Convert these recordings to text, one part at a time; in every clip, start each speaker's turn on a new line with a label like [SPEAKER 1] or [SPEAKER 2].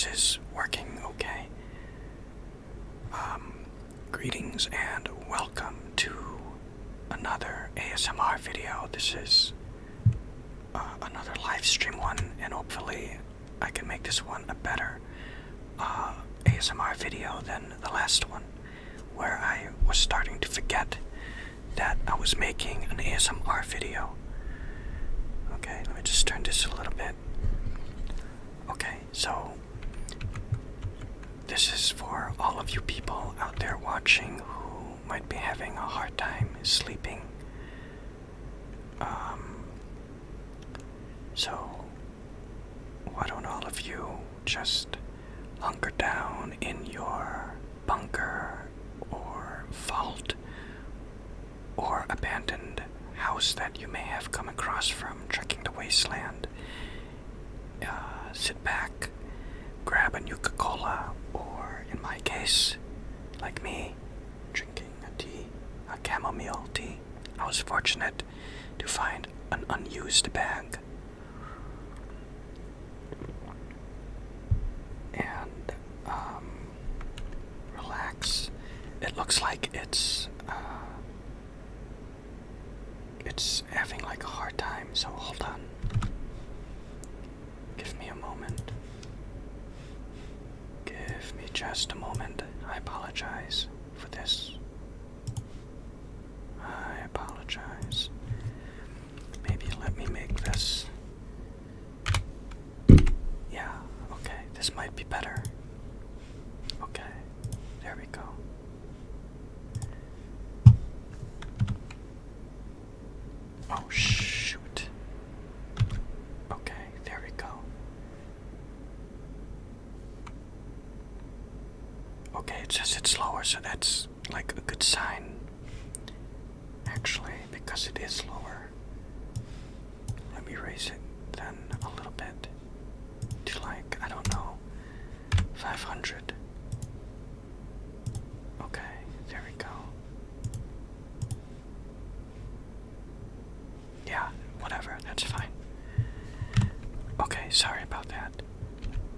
[SPEAKER 1] this is working okay. Greetings and welcome to another ASMR video. This is another live stream one, and hopefully I can make this one a better ASMR video than the last one, where I was starting to forget that I was making an ASMR video. Okay, let me just turn this a little bit. Okay, so this is for all of you people out there watching who might be having a hard time sleeping. So why don't all of you just hunker down in your bunker or vault or abandoned house that you may have come across from trekking the wasteland. Sit back, grab a Nuka-Cola, or in my case, like me, drinking a chamomile tea. I was fortunate to find an unused bag. And, relax. It looks like it's having like a hard time, so hold on. Give me a moment. Give me just a moment. I apologize for this. I apologize. Maybe let me make this. Yeah, okay, this might be better. Okay, there we go. Oh, shoot. Okay, there we go. Okay, it says it's lower, so that's like a good sign. Actually, because it is lower. Let me raise it then a little bit to like, I don't know, 500. Okay, there we go. Yeah, whatever, that's fine. Okay, sorry about that.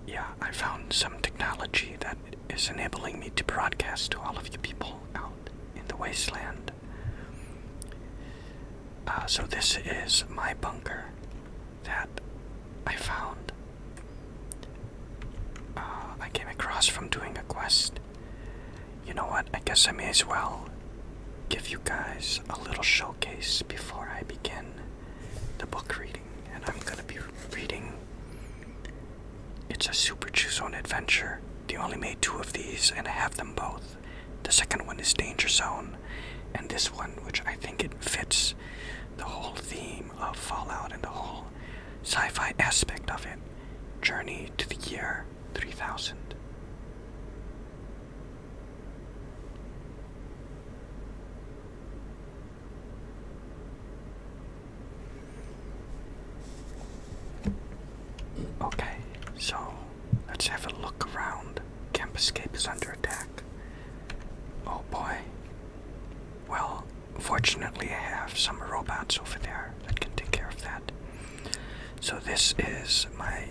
[SPEAKER 1] Yeah, I found some technology that is enabling me to broadcast to all of you people out in the wasteland. So this is my bunker that I found. I came across from doing a quest. You know what, I guess I may as well give you guys a little showcase before I begin the book reading. And I'm gonna be reading, it's a Super Chew Zone adventure. They only made 2 of these and I have them both. The second one is Danger Zone, and this one, which I think it fits the whole theme of Fallout and the whole sci-fi aspect of it, Journey to the Year 3000. Okay, so let's have a look around. Camp Escape is under attack. Oh boy. Well, fortunately I have some robots over there that can take care of that. So this is my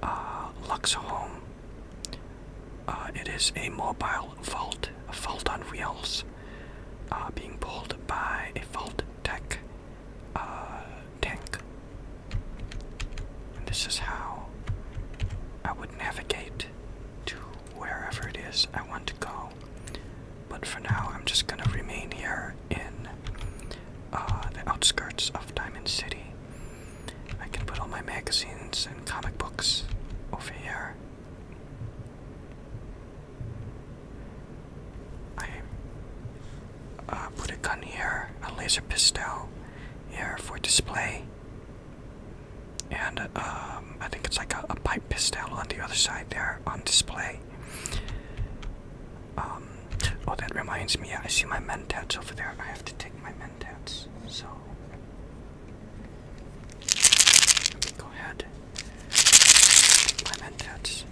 [SPEAKER 1] Lux'O'Home. It is a mobile vault, a vault on wheels, being pulled by a Vault Tech tank. And this is how I would navigate to wherever it is I want to go. But for now, I'm just gonna remain here in the outskirts of Diamond City. I can put all my magazines and comic books over here. I put a gun here, a laser pistol here for display, and I think it's like a pipe pistol on the other side there on display. Oh, that reminds me, I see my mentats over there. I have to take my mentats, so let me go ahead. Take my mentats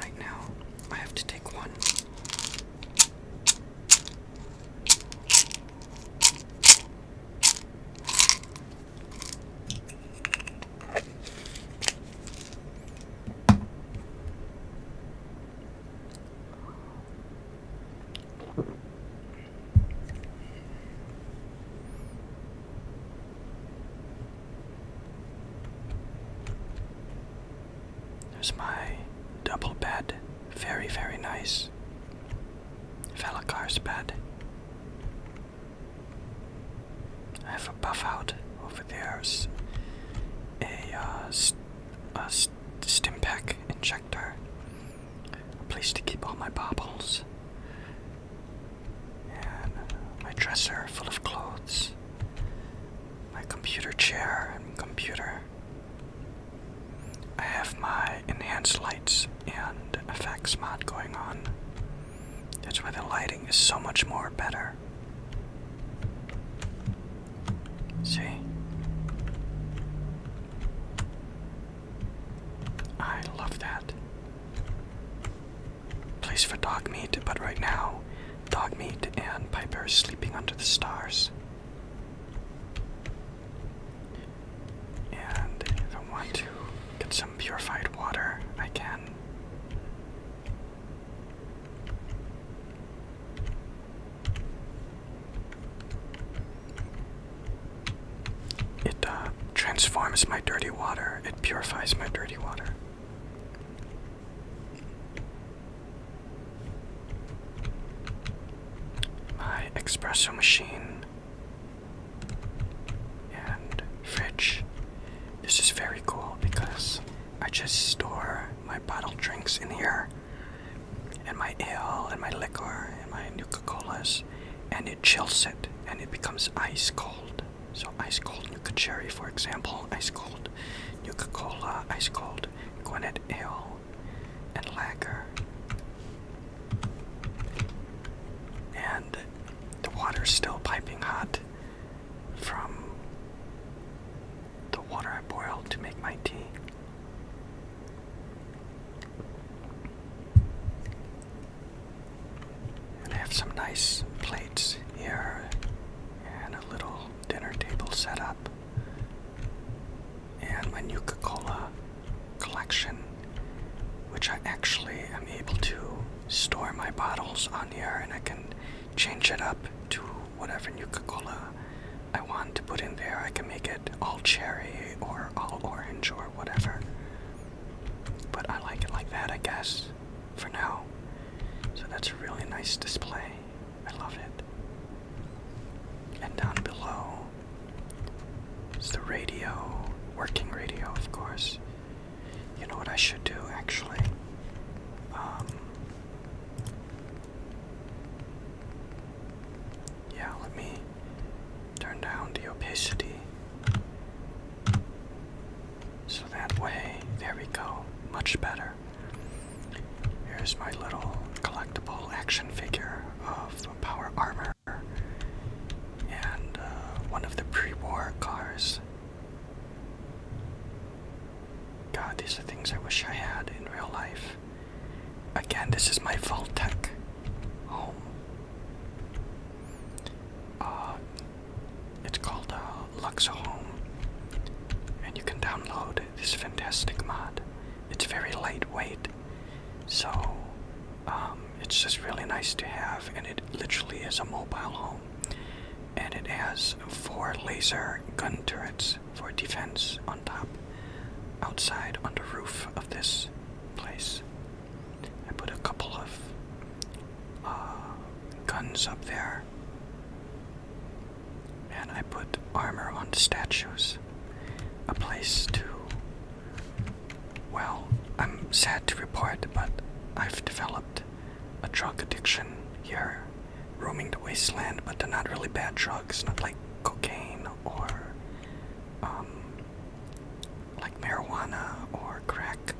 [SPEAKER 1] right now. I have to take one. comes my double bed. Very, very nice. Velakar's bed. I have a buff out over there. A Stimpack injector. A place to keep all my baubles. And my dresser full of clothes. My computer chair and computer. I have my enhanced lights and effects mod going on. That's why the lighting is so much more better. See? I love that. Place for dog meat, but right now, dog meat and Piper is sleeping under the stars. And if I want to get some purified water, I can. It transforms my dirty water. It purifies my dirty water. My espresso machine and fridge. This is very cool because I just store my bottled drinks in here, and my ale and my liquor and my Nuka-Colas, and it chills it and it becomes ice cold. So ice cold Nuka Cherry, for example, ice cold Nuka-Cola, ice cold Gwinnett Ale and Lager. And the water's still piping hot from the water I boiled to make my tea. And I have some nice plates here and a little dinner table set up and my Nuka-Cola collection, which I actually am able to store my bottles on here, and I can change it up to whatever Nuka-Cola I want to put in there. I can make it all cherry or all orange or whatever, but I like it like that, I guess, for now. So that's a really nice display. I love it. And down below is the radio, working radio, of course. You know what I should do, actually? Yeah, let me turn down the opacity. So that way, there we go, much better. Here's my little collectible action figure of Power Armor and one of the pre-war cars. God, these are things I wish I had in real life. Again, this is my Vault-Tec home. It's called Lux'O'Home, and you can download this fantastic mod. It's very lightweight, so it's just really nice to have, and it literally is a mobile home. And it has 4 laser gun turrets for defense on top, outside on the roof of this place. I put a couple of guns up there, and I put armor on the statues. A place to, well, I'm sad to report, but I've developed a drug addiction here, roaming the wasteland, but they're not really bad drugs, not like cocaine or like marijuana or crack.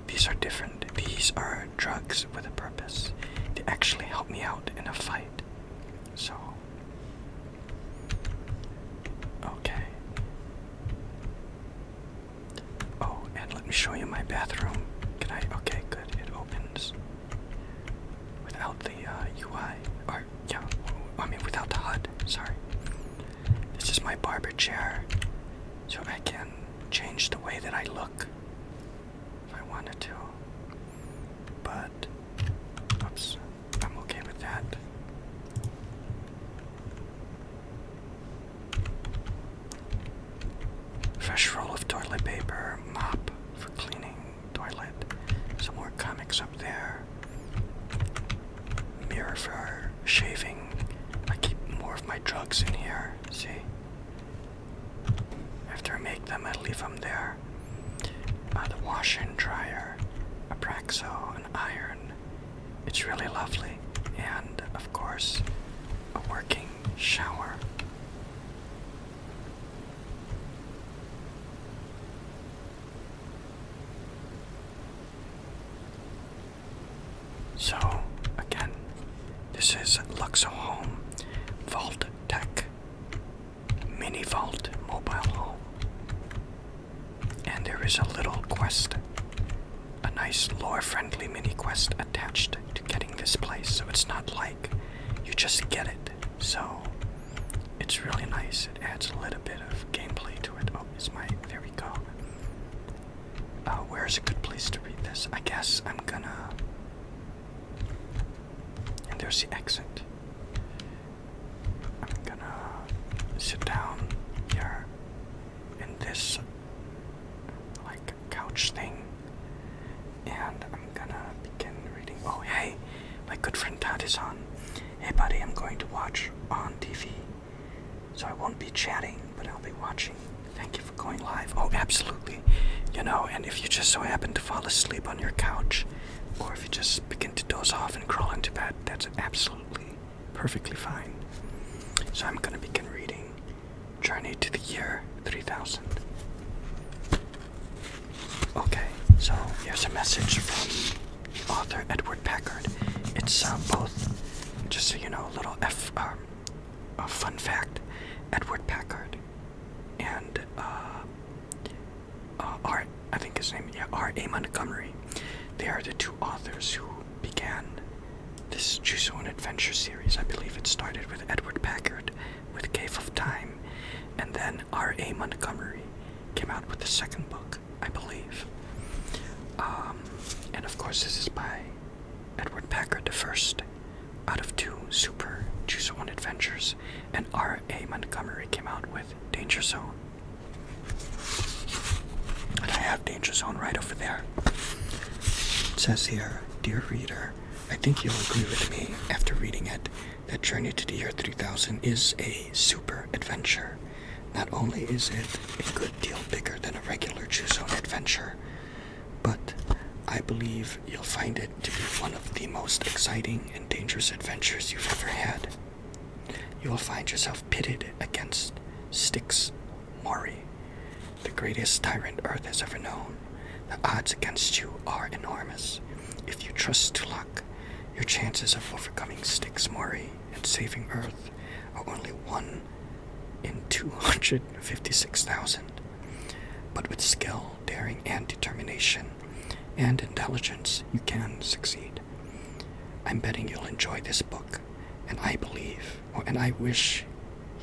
[SPEAKER 1] These are different. These are drugs with a purpose. They actually help me out in a fight. So, okay. Oh, and let me show you my bathroom. Can I? Okay, good. It opens without the UI. Or, yeah, I mean without the HUD. Sorry. This is my barber chair. So I can change the way that I look if I wanted to. But, oops, I'm okay with that. Fresh roll of toilet paper, mop for cleaning toilet. more comics up there. Mirror for shaving. I keep more of my drugs in here, see? After I make them, I leave them there. The washer and dryer, a Praxo, an iron. It's really lovely. And, of course, a working shower. So, again, this is Lux'O'Home Vault Tech Mini Vault Mobile Home. And there is a little quest, a nice lore-friendly mini quest attached to getting this place. So it's not like you just get it. So it's really nice. It adds a little bit of gameplay to it. Oh, there we go. Where's a good place to read this? I guess I'm gonna... And there's the exit. I'm gonna sit down here in this like couch thing, and I'm gonna begin reading. Oh hey, my good friend Todd is on. Hey buddy, I'm going to watch on TV, so I won't be chatting, but I'll be watching. Thank you for going live. Oh, absolutely. You know, and if you just so happen to fall asleep on your couch, or if you just begin to doze off and crawl into bed, that's absolutely perfectly fine. So I'm gonna begin reading Journey to the Year 3000. Okay, so here's a message from the author Edward Packard. It's both, just so you know, a little a fun fact. Edward Packard and I think his name, R.A. Montgomery. They are the two authors who began this Choose Your Own Adventure series. I believe it started with Edward Packard with Cave of Time, and then R.A. Montgomery came out with the second book, I believe. And of course this is by Edward Packard, the first out of two super Choose Your Own Adventures, and R.A. Montgomery came out with Danger Zone. And I have Danger Zone right over there. It says here, Dear reader, I think you'll agree with me after reading it that Journey to the Year 3000 is a super adventure. Not only is it a good deal bigger than a regular Choose Your Own Adventure, but I believe you'll find it to be one of the most exciting and dangerous adventures you've ever had. You will find yourself pitted against Styx Mori, the greatest tyrant Earth has ever known. The odds against you are enormous. If you trust to luck, your chances of overcoming Styx Mori and saving Earth are only 1 in 256,000. But with skill, daring, and determination, and intelligence, you can succeed. I'm betting you'll enjoy this book, and I wish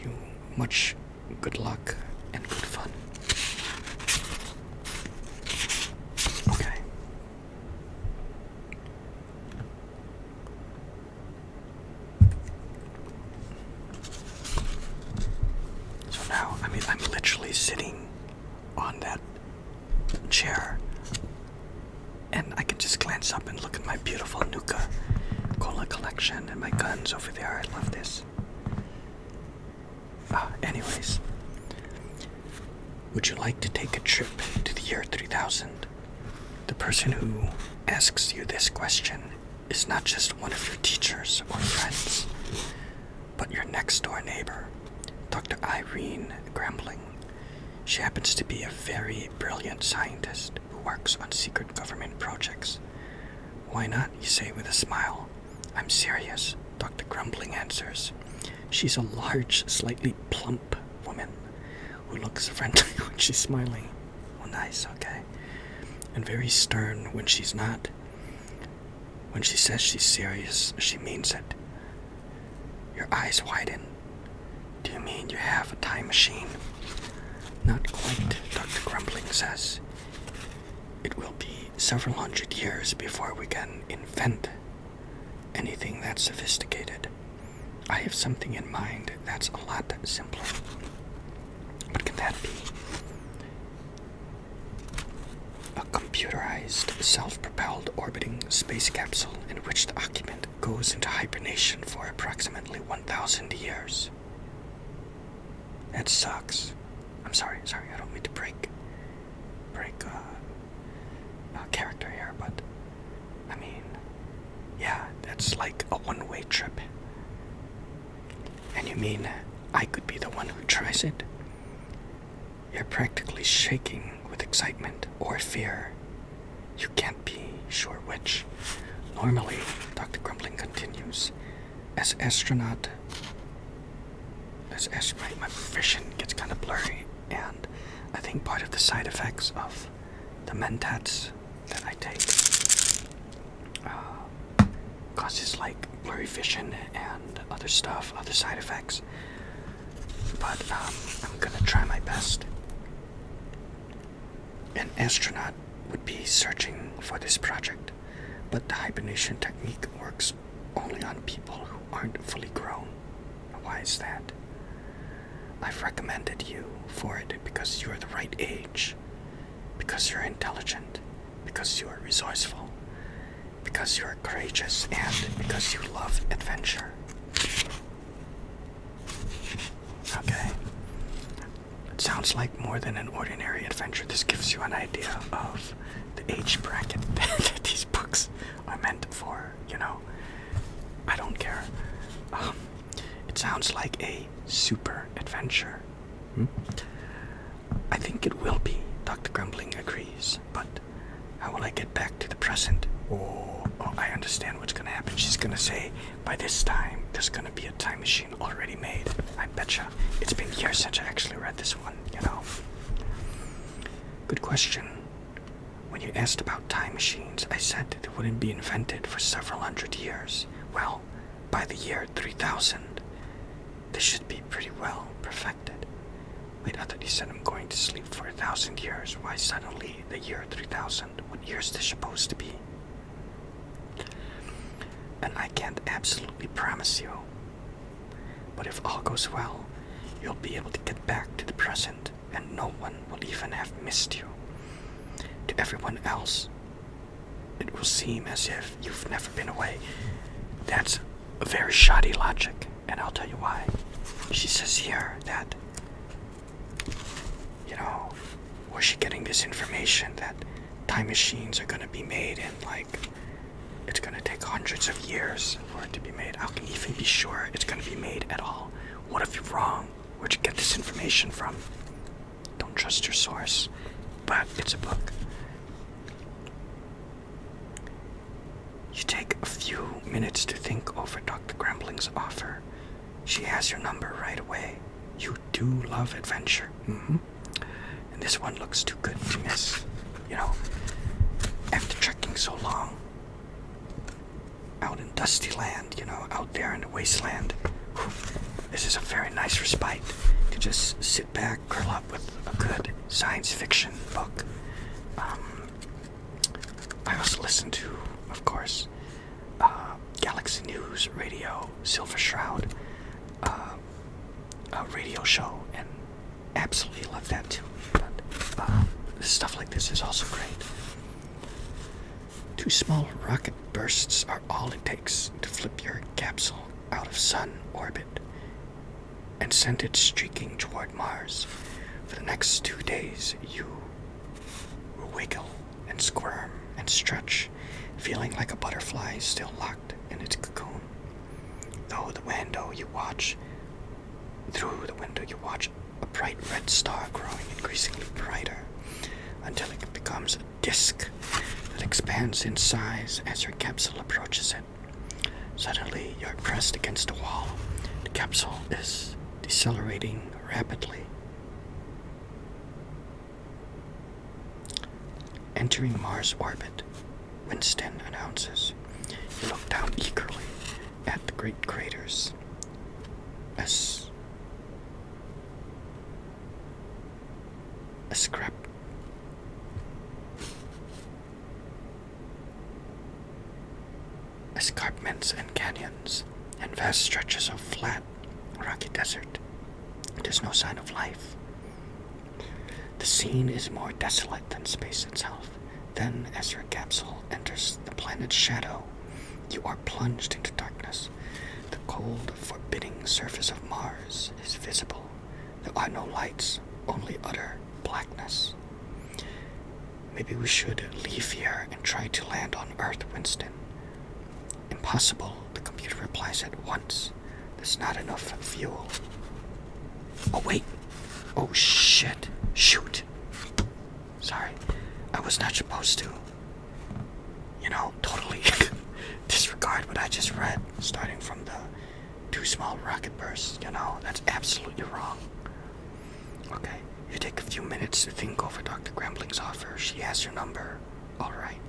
[SPEAKER 1] you much good luck and good fun. Okay. So now, I'm literally sitting on that chair, and I can just glance up and look at my beautiful Nuka Cola collection and my guns over there. I love this. Anyways, would you like to take a trip to the year 3000? The person who asks you this question is not just one of your teachers or friends, but your next door neighbor, Dr. Irene Grambling. She happens to be a very brilliant scientist who works on secret government projects. Why not, you say with a smile. I'm serious, Dr. Grumbling answers. She's a large, slightly plump woman who looks friendly when she's smiling. Oh, nice, okay. And very stern when she's not. When she says she's serious, she means it. Your eyes widen. Do you mean you have a time machine? Not quite, Dr. Grumbling says. It will be several hundred years before we can invent anything that sophisticated. I have something in mind that's a lot simpler. What can that be? A computerized pressurized, self-propelled orbiting space capsule in which the occupant goes into hibernation for approximately 1,000 years. That sucks. I'm sorry, I don't mean to break character here, but I mean, yeah, that's like a one-way trip. And you mean I could be the one who tries it? You're practically shaking with excitement or fear. You can't be sure which. Normally, Dr. Grumbling continues, my vision gets kind of blurry, and I think part of the side effects of the mentats that I take causes like blurry vision and other stuff, other side effects. But I'm gonna try my best. An astronaut would be searching for this project, but the hibernation technique works only on people who aren't fully grown. Why is that? I've recommended you for it because you're the right age, because you're intelligent, because you're resourceful, because you're courageous, and because you love adventure. Okay. It sounds like more than an ordinary adventure. This gives you an idea of the age bracket that these books are meant for, you know. I don't care. It sounds like a super adventure. I think it will be, Dr. Grumbling agrees, but how will I get back to the present? Oh, I understand what's gonna happen. She's gonna say, by this time, there's gonna be a time machine already made. I betcha. It's been years since I actually read this one, you know. Good question. When you asked about time machines, I said that they wouldn't be invented for several hundred years. Well, by the year 3000, they should be pretty well perfected. Wait, I thought you said I'm going to sleep for 1,000 years. Why suddenly the year 3000? What year is this supposed to be? And I can't absolutely promise you. But if all goes well, you'll be able to get back to the present, and no one will even have missed you. To everyone else, it will seem as if you've never been away. That's a very shoddy logic, and I'll tell you why. She says here that, you know, where's she getting this information that time machines are gonna be made in, like, it's gonna take hundreds of years for it to be made? How can you even be sure it's gonna be made at all? What if you're wrong? Where'd you get this information from? Don't trust your source, but it's a book. You take a few minutes to think over Dr. Grumbling's offer. She has your number right away. You do love adventure. And this one looks too good to miss. You know, after trekking so long out in dusty land, you know, out there in the wasteland, this is a very nice respite to just sit back, curl up with a good science fiction book. I also listen to, of course, Galaxy News Radio, Silver Shroud, a radio show, and absolutely love that too. But stuff like this is also great. 2 small rocket bursts are all it takes to flip your capsule out of sun orbit and send it streaking toward Mars. For the next 2 days, you will wiggle and squirm and stretch, feeling like a butterfly still locked in its cocoon. Through the window you watch a bright red star growing increasingly brighter until it becomes a disk that expands in size as your capsule approaches it. Suddenly, you're pressed against a wall. The capsule is decelerating rapidly. Entering Mars orbit, Winston announces. You look down eagerly at the great craters. Escarpments and canyons, and vast stretches of flat, rocky desert. There's no sign of life. The scene is more desolate than space itself. Then, as your capsule enters the planet's shadow, you are plunged into darkness. The cold, forbidding surface of Mars is visible. There are no lights, only utter blackness. Maybe we should leave here and try to land on Earth, Winston. Impossible, the computer replies at once. There's not enough fuel. Oh, wait. Oh, shit. Shoot. Sorry. I was not supposed to, totally disregard what I just read, starting from the 2 small rocket bursts. That's absolutely wrong. Okay, you take a few minutes to think over Dr. Grambling's offer. She has your number. All right.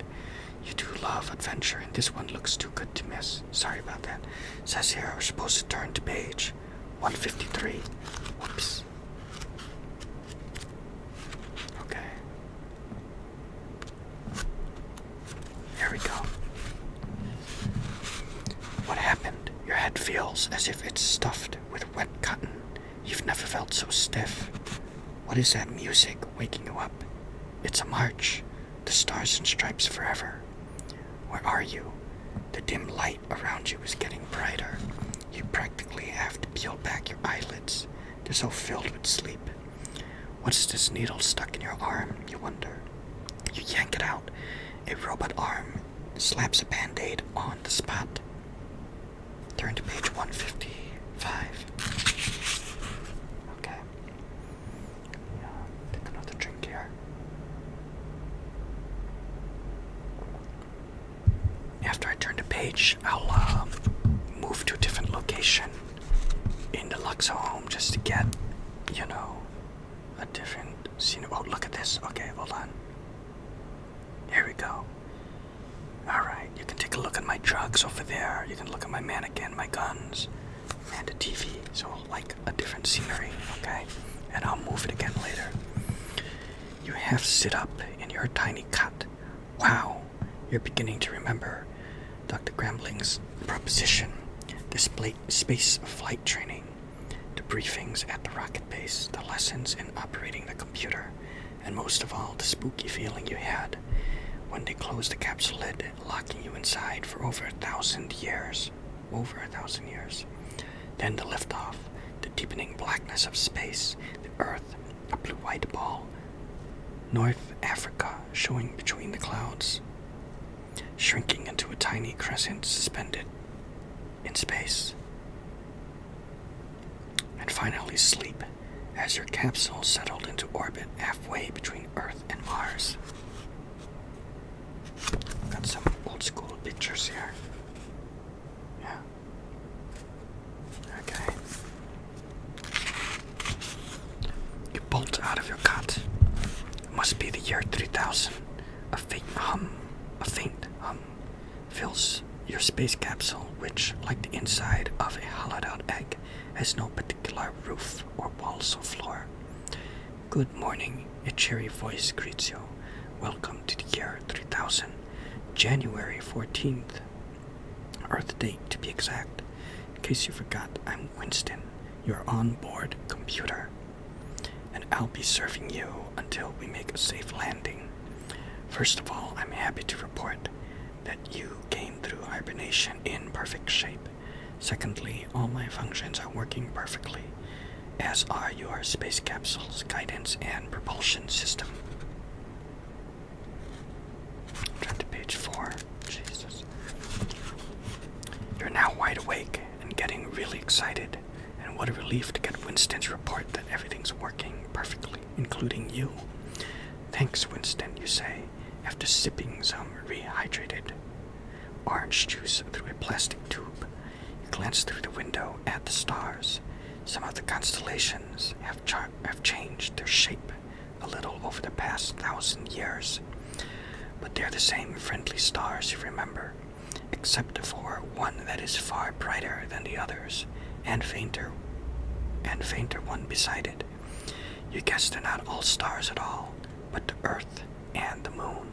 [SPEAKER 1] You do love adventure, and this one looks too good to miss. Sorry about that. It says here we're supposed to turn to page 153. Whoops. Okay. Here we go. What happened? Your head feels as if it's stuffed with wet cotton. You've never felt so stiff. What is that music waking you up? It's a march. The Stars and Stripes Forever. Where are you? The dim light around you is getting brighter. You practically have to peel back your eyelids. They're so filled with sleep. What's this needle stuck in your arm, you wonder? You yank it out. A robot arm slaps a band-aid on the spot. Turn to page 155. Okay. Take another drink here. After I turn the page, I'll move to a different location in the Lux'O'Home just to get, a different scene. Oh, look at this. Okay, hold on. Here we go. Alright, you can take a look at my drugs over there. You can look at my mannequin, my guns, and the TV. So, like a different scenery, okay? And I'll move it again later. You half sit up in your tiny cot. Wow, you're beginning to remember Dr. Grambling's proposition, the space flight training, the briefings at the rocket base, the lessons in operating the computer, and most of all, the spooky feeling you had when they closed the capsule lid, locking you inside for over 1,000 years. Over 1,000 years. Then the liftoff, the deepening blackness of space, the Earth, a blue-white ball, North Africa showing between the clouds, shrinking into a tiny crescent suspended in space. And finally sleep, as your capsule settled into orbit halfway between Earth and Mars. Got some old school pictures here. Yeah. Okay. You bolt out of your cot. It must be the year 3000. A faint hum fills your space capsule, which, like the inside of a hollowed-out egg, has no particular roof or walls or floor. Good morning, a cheery voice greets you. Welcome to the year 3000, January 14th. Earth date, to be exact. In case you forgot, I'm Winston, your onboard computer, and I'll be serving you until we make a safe landing. First of all, I'm happy to report that you came through hibernation in perfect shape. Secondly, all my functions are working perfectly, as are your space capsule's guidance and propulsion system. Turn to page 4. Jesus. You're now wide awake and getting really excited, and what a relief to get Winston's report that everything's working perfectly, including you. Thanks, Winston, you say, after sipping some rehydrated orange juice through a plastic tube. You glance through the window at the stars. Some of the constellations have changed their shape a little over the past 1,000 years, but they're the same friendly stars you remember, except for one that is far brighter than the others, and fainter one beside it. You guess they're not all stars at all, but the Earth and the Moon.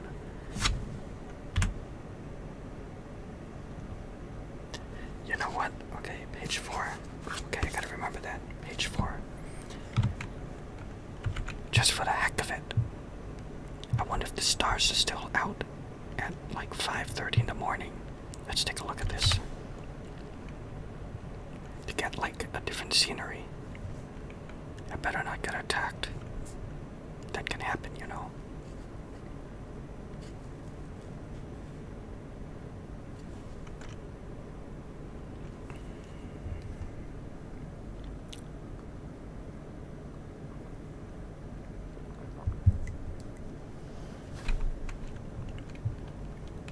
[SPEAKER 1] You know what? Okay, page 4. Okay, I gotta remember that. Page 4. Just for the heck of it, I want wonder if the stars are still out at like 5:30 in the morning. Let's take a look at this. To get like a different scenery. I better not get attacked. That can happen, you know.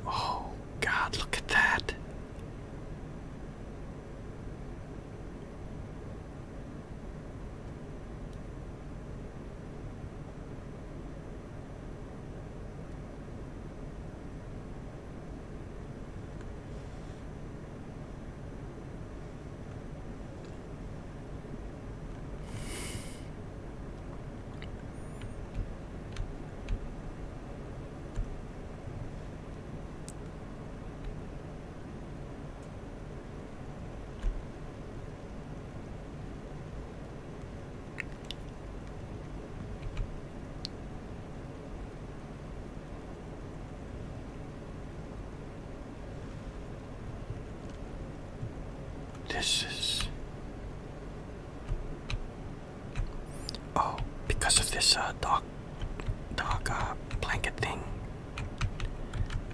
[SPEAKER 1] Oh, God, look at that. This is... Oh, because of this dog blanket thing,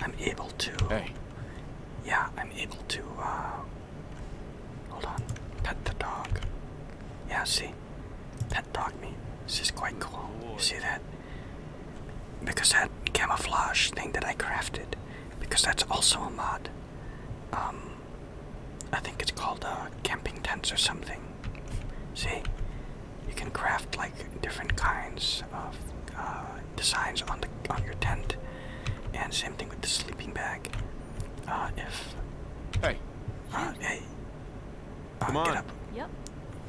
[SPEAKER 1] I'm able to...
[SPEAKER 2] Hey.
[SPEAKER 1] Yeah, I'm able to, hold on, pet the dog. Yeah, see? Pet dog me. This is quite cool. You see that? Because that camouflage thing that I crafted, because that's also a mod. I think it's called camping tents or something. See? You can craft like different kinds of designs on your tent, and same thing with the sleeping bag.
[SPEAKER 2] Hey.
[SPEAKER 1] Hey.
[SPEAKER 2] Come on.
[SPEAKER 1] Get up.
[SPEAKER 3] Yep.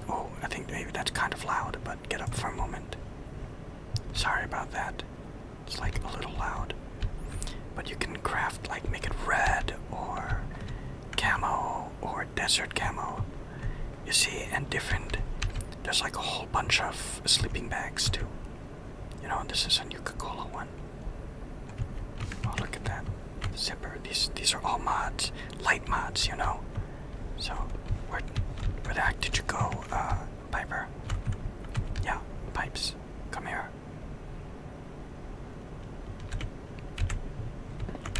[SPEAKER 1] Oh, I think maybe that's kind of loud, but get up for a moment. Sorry about that. It's like a little loud. But you can craft, like, make it red or camo or desert camo. You see, and different. There's like a whole bunch of sleeping bags too. You know, this is a Nuka-Cola one. Oh, look at that. Zipper. These are all mods. Light mods, you know. So, where the heck did you go, Piper? Yeah, Pipes. Come here.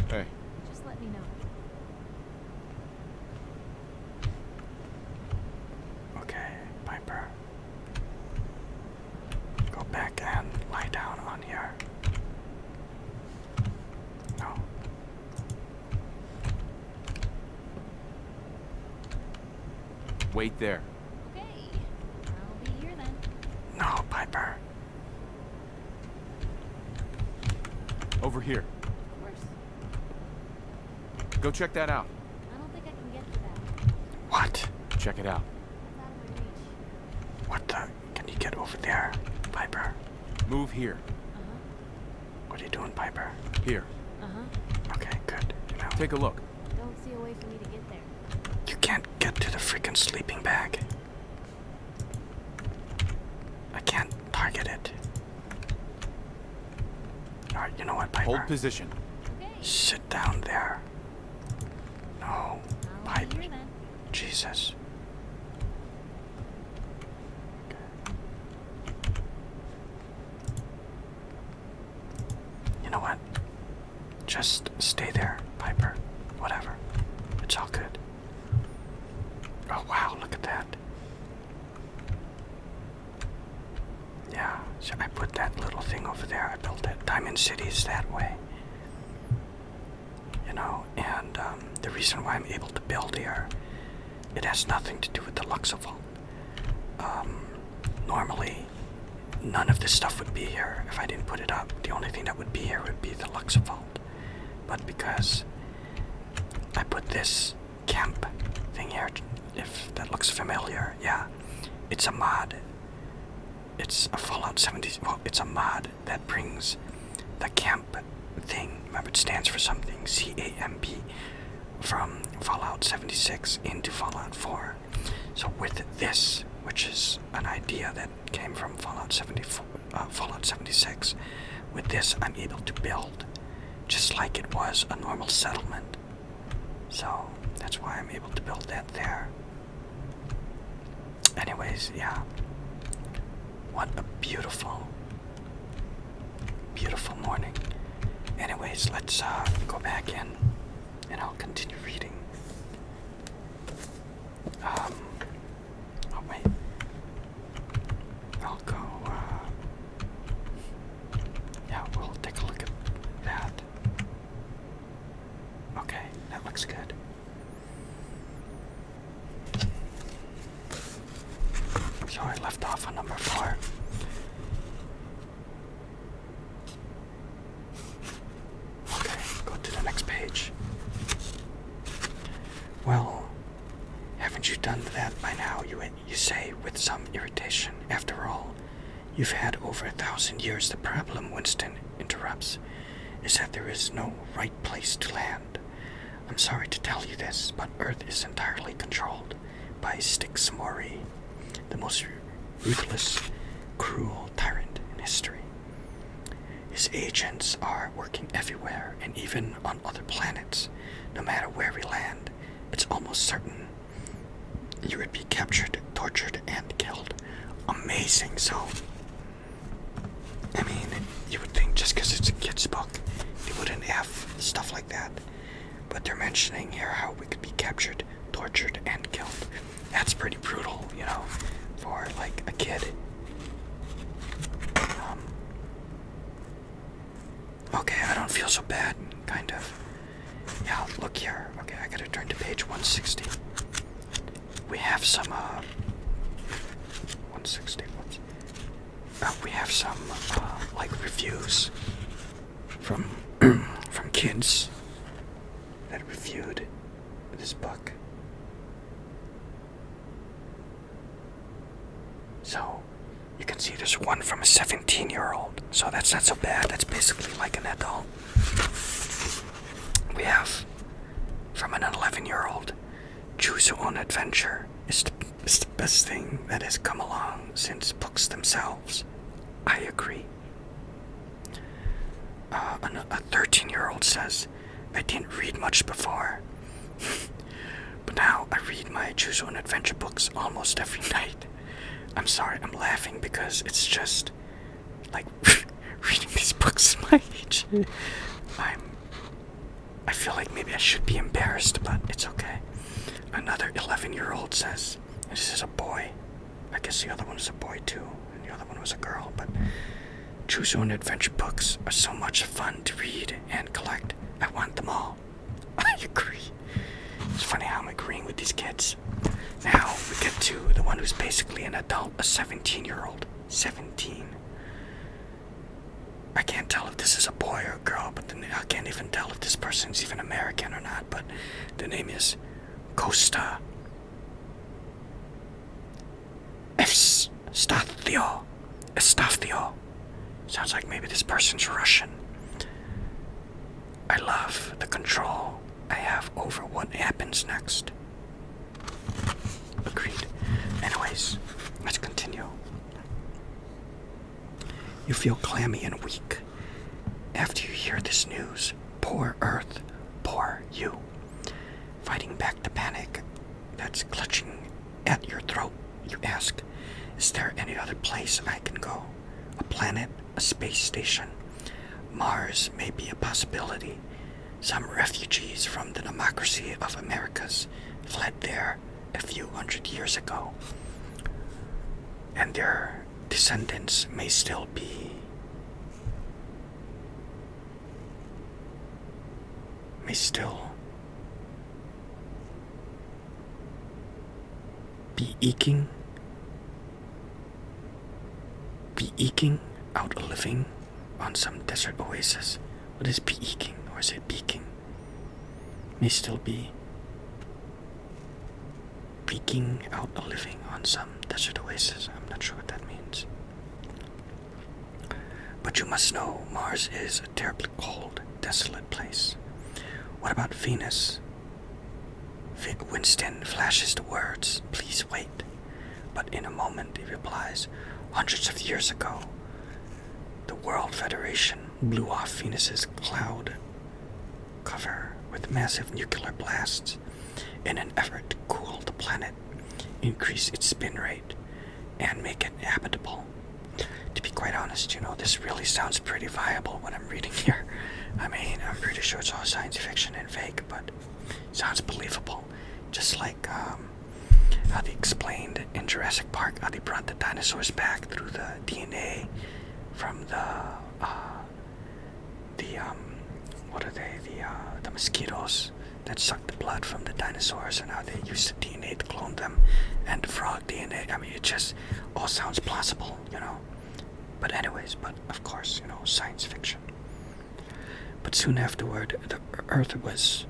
[SPEAKER 2] Hey.
[SPEAKER 3] Just let me know.
[SPEAKER 1] Okay, Piper. Go back and lie down on here. No.
[SPEAKER 2] Wait there.
[SPEAKER 3] Okay. I'll be here then.
[SPEAKER 1] No, Piper.
[SPEAKER 2] Over here.
[SPEAKER 3] Of course.
[SPEAKER 2] Go check that out.
[SPEAKER 3] I don't think I can get to that.
[SPEAKER 1] What?
[SPEAKER 2] Check it out.
[SPEAKER 3] It's out of my reach.
[SPEAKER 1] What the? Can you get over there, Piper?
[SPEAKER 2] Move here.
[SPEAKER 3] Uh-huh.
[SPEAKER 1] What are you doing, Piper?
[SPEAKER 2] Here.
[SPEAKER 3] Uh-huh.
[SPEAKER 1] Okay, good. Now,
[SPEAKER 2] Take a look.
[SPEAKER 3] Don't see a way for me to get there.
[SPEAKER 1] you can't get to the freaking sleeping bag. I can't target it. Alright, you know what, Piper?
[SPEAKER 2] Hold position.
[SPEAKER 3] Okay.
[SPEAKER 1] Sit down there. No,
[SPEAKER 3] I'll
[SPEAKER 1] Piper.
[SPEAKER 3] be here then.
[SPEAKER 1] Jesus. You know what? Just stay there, Piper. Whatever. It's all good. Oh, wow, look at that. Yeah, so I put that little thing over there. I built that Diamond Cities that way. You know, and the reason why I'm able to build here, it has nothing to do with the Lux'O'Home. Normally, none of this stuff would be here if I didn't put it up. The only thing that would be here would be the Lux'O'Home. But because I put this camp thing here, if that looks familiar, yeah, it's a mod. It's a Fallout 70, well, it's a mod that brings the camp thing, remember it stands for something, CAMP, from Fallout 76 into Fallout 4. So with this, which is an idea that came from Fallout 76, with this, I'm able to build just like it was a normal settlement. So that's why I'm able to build that there. Anyways, yeah. What a beautiful, beautiful morning. Anyways, let's go back in and I'll continue reading. Oh wait. I'll go, yeah, we'll take a look at that. Okay, that looks good. So I left off on number 4. Okay, go to the next page. Well, haven't you done that by now, you say with some irritation. After all, you've had over 1,000 years. The problem, Winston interrupts, is that there is no right place to land. I'm sorry to tell you this, but Earth is entirely controlled by Styx Mori, the most ruthless, cruel tyrant in history. His agents are working everywhere and even on other planets. No matter where we land, it's almost certain you would be captured, tortured, and killed. Amazing. So, I mean, you would think just because it's a kid's book, it wouldn't have stuff like that. But they're mentioning here how we could be captured, tortured, and killed. That's pretty brutal, you know, for like a kid. Okay, I don't feel so bad, kind of. Yeah, look here. Okay, I gotta turn to page 160. We have some, 160, whoops. We have some, like, reviews from, from kids that reviewed this book. So, you can see there's one from a 17-year-old, so that's not so bad. That's basically like an adult. We have from an 11-year-old, choose your own adventure is the best thing that has come along since books themselves. I agree. A 13-year-old says, I didn't read much before, but now I read my choose your own adventure books almost every night. I'm sorry, I'm laughing because it's just like reading these books at my age. I feel like maybe I should be embarrassed, but it's okay. Another 11-year-old says, this is a boy. I guess the other one is a boy too, and the other one was a girl, but choose your own adventure books are so much fun to read and collect. I want them all. I agree. It's funny how I'm agreeing with these kids. Now we get to the one who's basically an adult, a 17-year-old. 17. I can't tell if this is a boy or a girl, but I can't even tell if this person's even American or not, but the name is Costa Estathio. Sounds like maybe this person's Russian. I love the control I have over what happens next. Agreed. Anyways, let's continue. You feel clammy and weak after you hear this news. Poor Earth, poor you. Fighting back the panic that's clutching at your throat, you ask, is there any other place I can go? A planet, a space station? Mars may be a possibility. Some refugees from the democracy of Americas fled there a few hundred years ago, and their descendants may still be eking out a living on some desert oasis. What is eking, or is it beaking? May still be eking out a living on some desert oasis. I'm not sure what that means. But you must know Mars is a terribly cold, desolate place. What about Venus? Winston flashes the words, please wait. But in a moment he replies, hundreds of years ago, the World Federation blew off Venus's cloud cover with massive nuclear blasts in an effort to cool the planet, increase its spin rate, and make it habitable. To be quite honest, this really sounds pretty viable when I'm reading here. I mean, I'm pretty sure it's all science fiction and fake, but it sounds believable. Just like how they explained in Jurassic Park how they brought the dinosaurs back through the DNA from the mosquitoes that sucked the blood from the dinosaurs, and how they used the DNA to clone them, and the frog DNA. I mean, it just all sounds plausible, But anyways, of course, science fiction. But soon afterward, the Earth was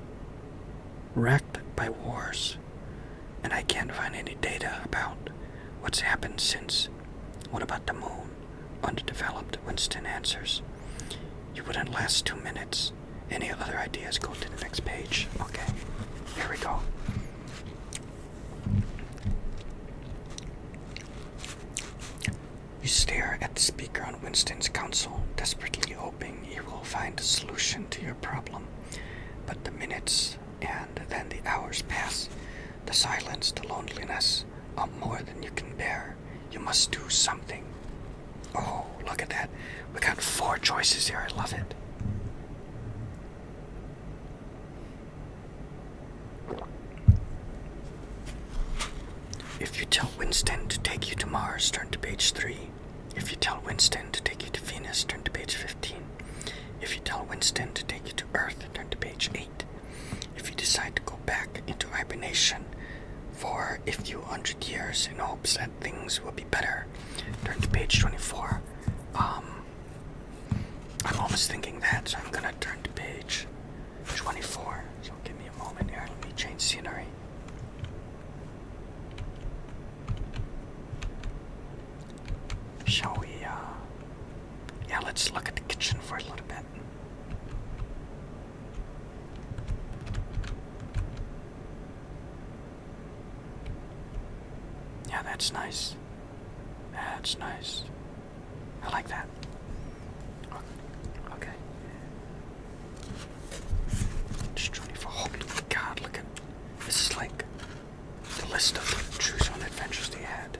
[SPEAKER 1] racked by wars, and I can't find any data about what's happened since. What about the moon? Underdeveloped, Winston answers. You wouldn't last 2 minutes. Any other ideas? Go to the next page. Okay, here we go. You stare at the speaker on Winston's console, desperately hoping you will find a solution to your problem. But the minutes and then the hours pass. The silence, the loneliness are more than you can bear. You must do something. Oh, look at that. We got 4 choices here. I love it. If you tell Winston to take you to Mars, turn to page 3. If you tell Winston to take you to Venus, turn to page 15. If you tell Winston to take you to Earth, turn to page 8. If you decide to go back into hibernation for a few 100 years in hopes that things will be better, turn to page 24. I'm almost thinking that, so I'm gonna turn to page 24. So give me a moment here. Let me change scenery. Shall we, yeah, let's look at the kitchen for a little bit. Yeah, that's nice. That's nice. I like that. Okay. Just 24. Holy God, look at this. Is like the list of True Zone adventures they had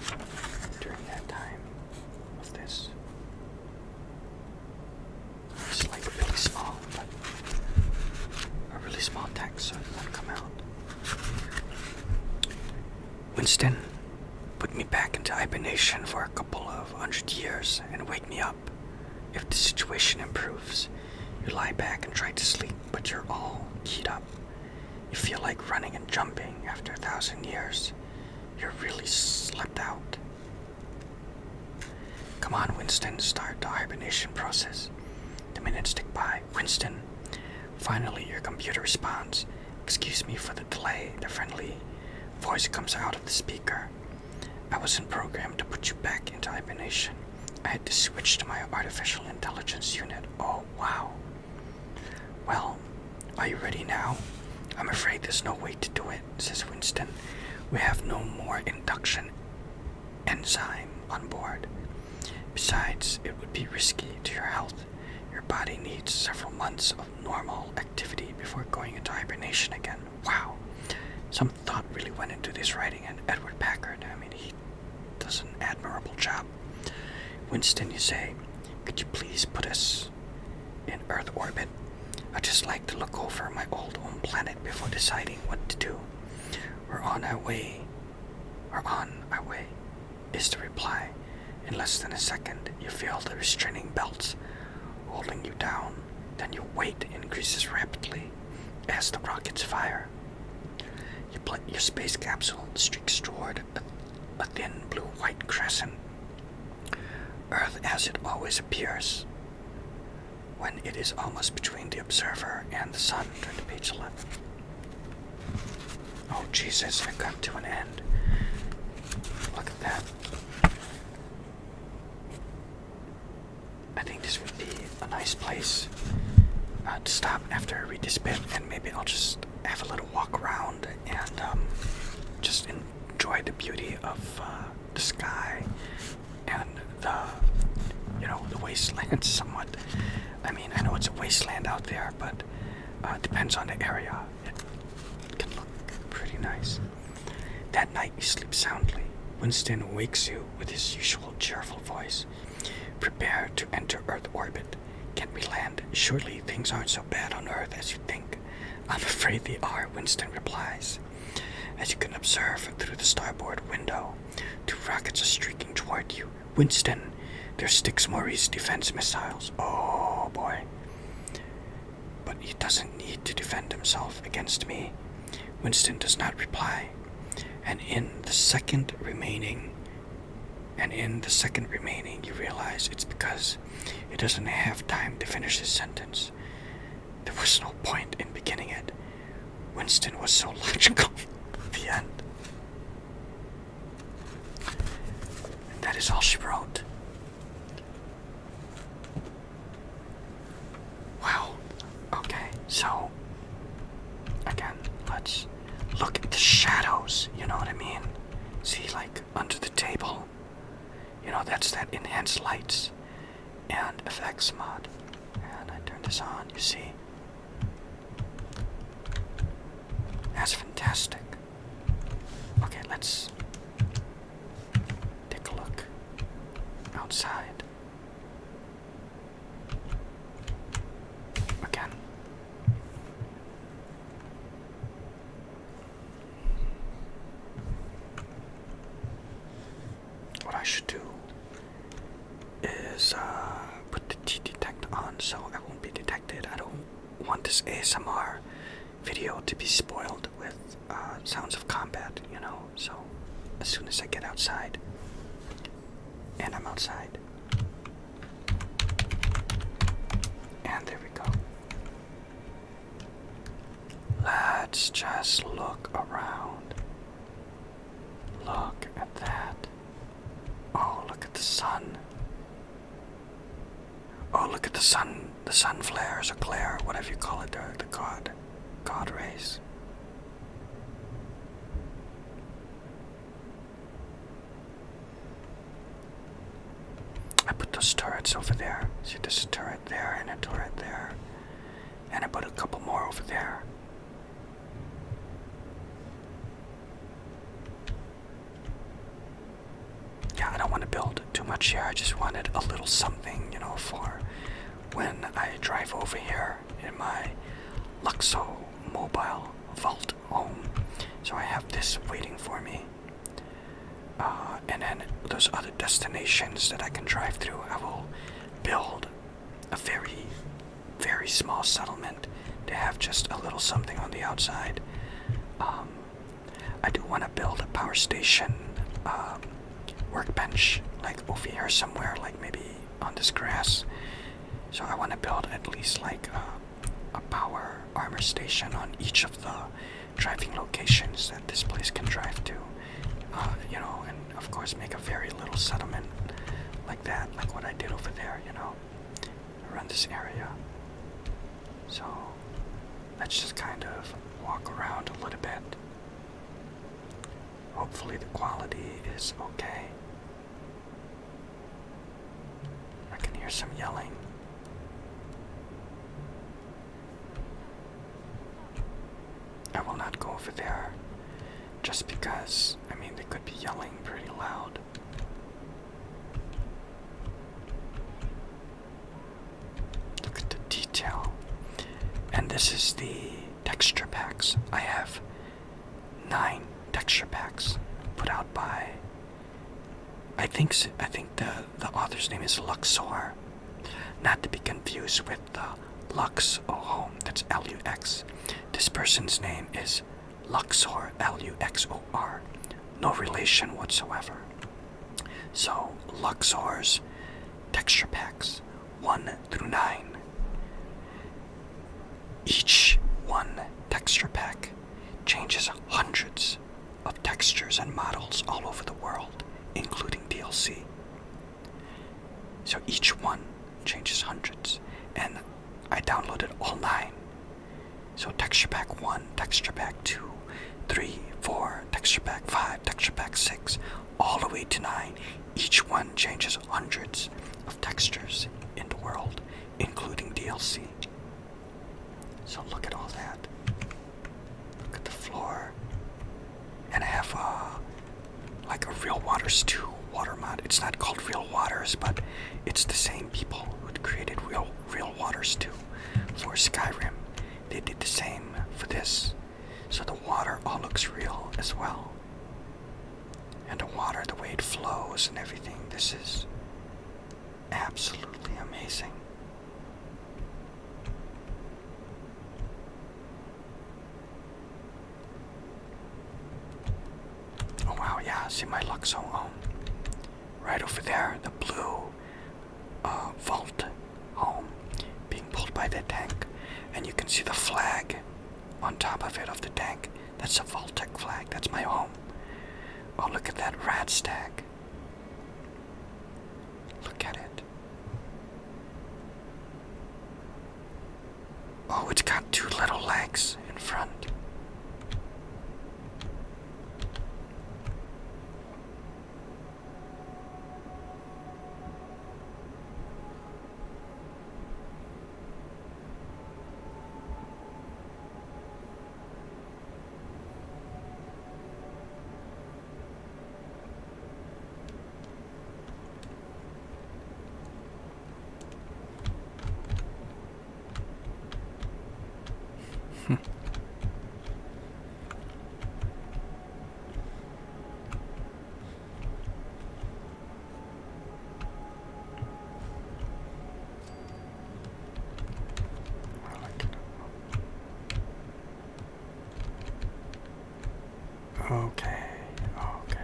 [SPEAKER 1] during that time of this. It's like really small, but a really small text, so it won't come out. Winston, put me back into hibernation for a couple of 100 years and wake me up. If the situation improves, you lie back and try to sleep, but you're all keyed up. You feel like running and jumping after 1,000 years. You're really slept out. Come on, Winston, start the hibernation process. The minutes tick by. Winston, finally your computer responds. Excuse me for the delay. The friendly voice comes out of the speaker. I wasn't programmed to put you back into hibernation. I had to switch to my artificial intelligence unit. Oh, wow. Well, are you ready now? I'm afraid there's no way to do it, says Winston. We have no more induction enzyme on board. Besides, it would be risky to your health. Your body needs several months of normal activity before going into hibernation again. Wow. Some thought really went into this writing, and Edward Packard, I mean, he does an admirable job. Winston, you say, could you please put us in Earth orbit? I'd just like to look over my old home planet before deciding what to do. We're on our way, is the reply. In less than a second, you feel the restraining belts holding you down. Then your weight increases rapidly as the rockets fire. Your space capsule streaks toward a thin blue-white crescent. Earth as it always appears when it is almost between the observer and the sun. Turn to page 11. Oh Jesus, I got to an end. Look at that. I think this would be a nice place to stop after I read this bit, and maybe I'll just have a little walk around and just enjoy the beauty of the sky and the wasteland somewhat. I mean, I know it's a wasteland out there, but depends on the area. It can look pretty nice. That night you sleep soundly. Winston wakes you with his usual cheerful voice. Prepare to enter Earth orbit. Can we land? Surely things aren't so bad on Earth as you think. I'm afraid they are, Winston replies. As you can observe through the starboard window, 2 rockets are streaking toward you. Winston, they're Styx Maurice defense missiles. Oh boy. But he doesn't need to defend himself against me. Winston does not reply. And in the second remaining, you realize it's because he doesn't have time to finish his sentence. There was no point in beginning it. Winston was so logical. The end. And that is all she wrote. Wow. Okay, so again, let's look at the shadows, you know what I mean? See, like under the table, you know, that's that enhanced lights and effects mod. And I turn this on, you see? That's fantastic. Okay, let's take a look outside. Again. What I should do is put the T-detect on so I won't be detected. I don't want this ASMR video to be spoiled with sounds of combat, you know. So as soon as I get outside, and I'm outside, and there we go. Let's just look around. Look at that. Oh, look at the sun. Oh, look at the sun. The sun flares or glare, whatever you call it, the God rays. I put those turrets over there. See, there's a turret there and a turret there. And I put a couple more over there. Yeah, I don't want to build too much here. I just wanted a little something, you know, for when I drive over here in my Lux'O'Home mobile vault home. So I have this waiting for me. And then those other destinations that I can drive through, I will build a very, very small settlement to have just a little something on the outside. I do want to build a power station workbench, like over here somewhere, like maybe on this grass. So I want to build at least like a power armor station on each of the driving locations that this place can drive to. You know, and of course make a very little settlement like that, like what I did over there, you know, around this area. So let's just kind of walk around a little bit. Hopefully the quality is okay. I can hear some yelling. I will not go over there just because, I mean, they could be yelling pretty loud. Look at the detail. And this is the texture packs. I have 9 texture packs put out by, I think the author's name is Lux'O'Home, not to be confused with the Lux'O'Home, that's Lux. This person's name is Luxor, Luxor, no relation whatsoever. So Luxor's texture packs 1 through 9. Each one texture pack changes hundreds of textures and models all over the world, including DLC. So each one changes hundreds, and I downloaded all 9. So texture pack 1, texture pack 2, 3, 4, texture pack 5, texture pack 6, all the way to 9. Each one changes hundreds of textures in the world, including DLC. DLC. So look at all that. Look at the floor. And I have like a Real Waters 2 water mod. It's not called Real Waters, but it's the same people who created Real Waters 2 for Skyrim. They did the same for this. So the water all looks real as well. And the water, the way it flows and everything, this is absolutely amazing. Oh wow, yeah, see my Lux'O'Home. Right over there, the blue vault home being pulled by the tank. And you can see the flag on top of it, of the tank. That's a Vault-Tec flag, that's my home. Oh, look at that rat stack. Look at it. Oh, it's got two little legs in front. Okay, okay.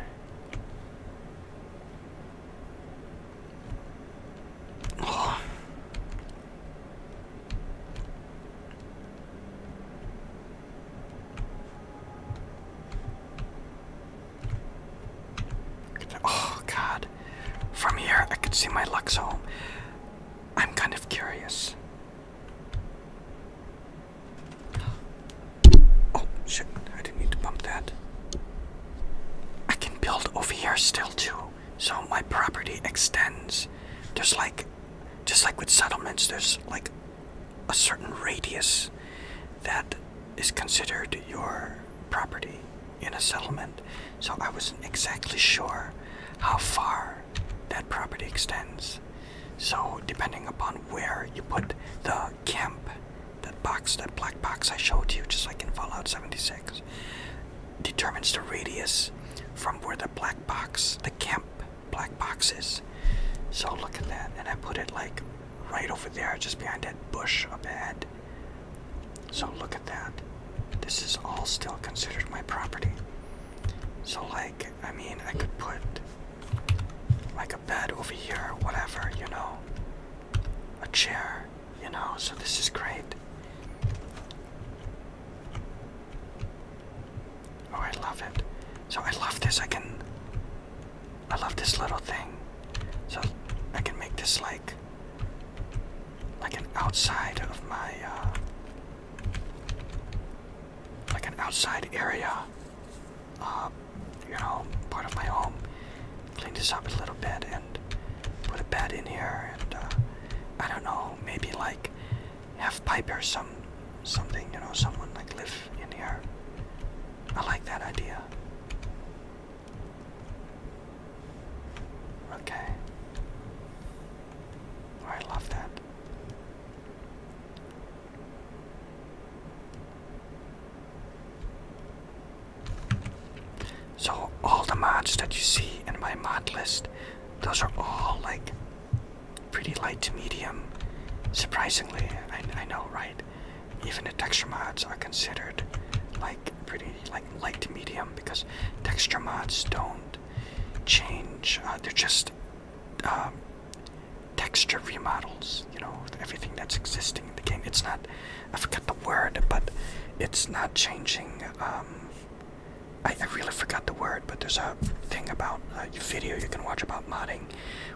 [SPEAKER 1] Oh. Oh, God. From here, I could see my Lux'O'Home. I'm kind of curious. Oh, shit. I didn't need to bump that. I can build over here still, too. So my property extends. There's like, just like with settlements, there's like a certain radius that is considered your property in a settlement. So I wasn't exactly sure how far that property extends. So depending upon where you put the camp, that box, that black box I showed you, just like in Fallout 76, determines the radius from where the black box, the camp black box is. So look at that, and I put it like right over there, just behind that bush up ahead. So look at that. This is all still considered my property. So like, I mean, I could put like a bed over here, whatever, you know, a chair, you know, so this is great. Oh, I love it. So I love this, I love this little thing. So I can make this like an outside of my, like an outside area, you know, part of my home. Clean this up a little bit and put a bed in here and, I don't know, maybe like have Piper something, you know, someone like live in here. I like that idea. Okay. Oh, I love that. So all the mods that you see in my mod list, those are all like pretty light to medium. Surprisingly, I know, right? Even the texture mods are considered like pretty like light to medium because texture mods don't change. They're just texture remodels. You know, everything that's existing in the game. It's not. I forgot the word, but it's not changing. I really forgot the word, but there's a thing about a video you can watch about modding.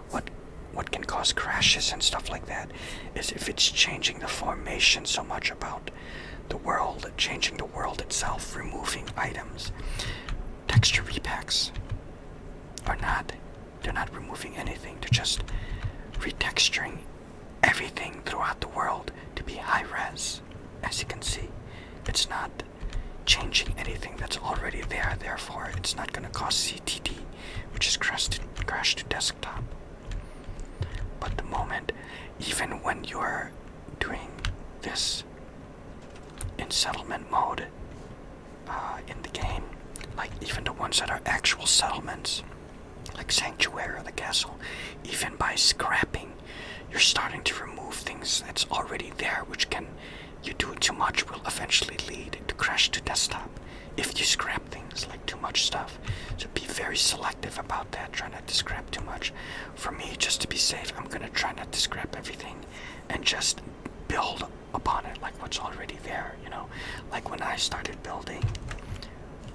[SPEAKER 1] What can cause crashes and stuff like that is if it's changing the formation so much about the world, changing the world itself, removing items. Texture repacks are not. They're not removing anything. They're just retexturing everything throughout the world be high res. As you can see, it's not changing anything that's already there, therefore it's not going to cause CTD, which is crash to desktop. But the moment, even when you're doing this in settlement mode in the game, like even the ones that are actual settlements, like Sanctuary or the Castle, even by scrapping, you're starting to remove things that's already there, which can, you do it too much, will eventually lead to crash to desktop if you scrap things, like too much stuff. So be very selective about that, try not to scrap too much. For me, just to be safe, I'm gonna try not to scrap everything and just build upon it, like what's already there, you know? Like when I started building,